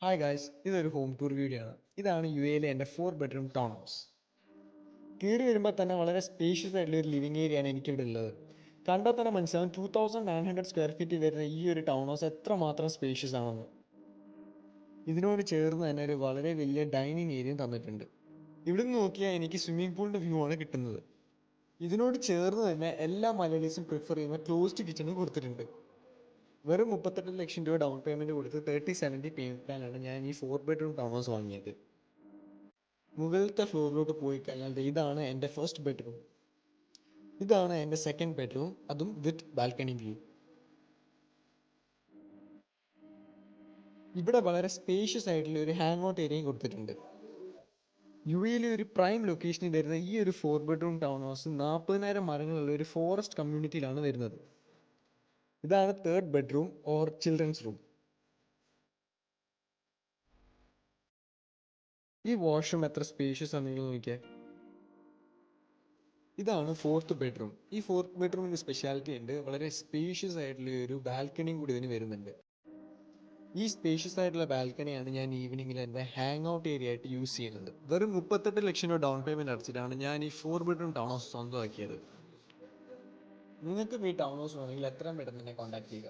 Hi guys, ഇതൊരു home tour video ആണ്. ഇതാണ് യു എയിലെ എൻ്റെ 4 ബെഡ്റൂം ടൗൺ ഹൗസ്. കയറി വരുമ്പോൾ തന്നെ വളരെ സ്പേഷ്യസ് ആയിട്ടുള്ള ഒരു ലിവിങ് ഏരിയ ആണ് എനിക്കിവിടെ ഉള്ളത്. കണ്ടാൽ തന്നെ മനസ്സിലാവും 2900 സ്ക്വയർ ഫീറ്റ് വരുന്ന ഈ ഒരു ടൗൺ ഹൗസ് എത്രമാത്രം സ്പേഷ്യസ് ആണെന്ന്. ഇതിനോട് ചേർന്ന് തന്നെ ഒരു വളരെ വലിയ ഡൈനിങ് ഏരിയയും തന്നിട്ടുണ്ട്. ഇവിടെ നിന്ന് നോക്കിയാൽ എനിക്ക് സ്വിമ്മിംഗ് പൂളിൻ്റെ വ്യൂ ആണ് കിട്ടുന്നത്. ഇതിനോട് ചേർന്ന് തന്നെ എല്ലാ മലയാളീസും പ്രിഫർ ചെയ്യുന്ന ക്ലോസ്ഡ് കിച്ചണും കൊടുത്തിട്ടുണ്ട്. വെറും 38 ലക്ഷം രൂപ ഡൗൺ പേയ്മെൻറ്റ് കൊടുത്ത് 30/70 പേയ്മെൻറ്റ് പ്ലാനാണ് ഞാൻ ഈ 4 ബെഡ്റൂം ടൗൺ ഹൗസ് വാങ്ങിയത്. മുകളിലത്തെ ഫ്ലോറിലോട്ട് പോയി കഴിഞ്ഞാൽ ഇതാണ് എൻ്റെ ഫസ്റ്റ് ബെഡ്റൂം. ഇതാണ് എൻ്റെ സെക്കൻഡ് ബെഡ്റൂം, അതും വിത്ത് ബാൽക്കണി വ്യൂ. ഇവിടെ വളരെ സ്പേഷ്യസ് ആയിട്ടുള്ള ഒരു ഹാങ് ഔട്ട് ഏരിയയും കൊടുത്തിട്ടുണ്ട്. യു എയിലെ ഒരു പ്രൈം ലൊക്കേഷനിൽ വരുന്ന ഈ ഒരു 4 ബെഡ്റൂം ടൗൺ ഹൗസ് 40,000 മരങ്ങളുള്ള ഒരു ഫോറസ്റ്റ് കമ്മ്യൂണിറ്റിയിലാണ് വരുന്നത്. ഇതാണ് third bedroom or children's room. ഈ വാഷ്റൂം എത്ര സ്പേഷ്യസ് ആണെന്ന് നോക്കിയാൽ. ഇതാണ് ഫോർത്ത് ബെഡ്റൂം. ഈ ഫോർത്ത് ബെഡ്റൂമിന് സ്പെഷ്യാലിറ്റി ഉണ്ട്, വളരെ സ്പേഷ്യസ് ആയിട്ടുള്ള ഒരു ബാൽക്കണിയും കൂടി ഇതിന് വരുന്നുണ്ട്. ഈ സ്പേഷ്യസ് ആയിട്ടുള്ള ബാൽക്കണിയാണ് ഞാൻ ഈവനിങ്ങിൽ എൻ്റെ ഹാങ് ഔട്ട് ഏരിയ ആയിട്ട് യൂസ് ചെയ്യുന്നത്. വെറും 38 ലക്ഷം രൂപ ഡൗൺ പേയ്മെൻറ്റ് അടച്ചിട്ടാണ് ഞാൻ ഈ 4 ബെഡ്റൂം ടൗൺ ഹൗസ് സ്വന്തമാക്കിയത്. നിങ്ങൾക്കും ഈ ടൗൺ ഹൗസ് വേണമെങ്കിൽ എത്രയും പെട്ടെന്ന് തന്നെ കോൺടാക്ട് ചെയ്യുക.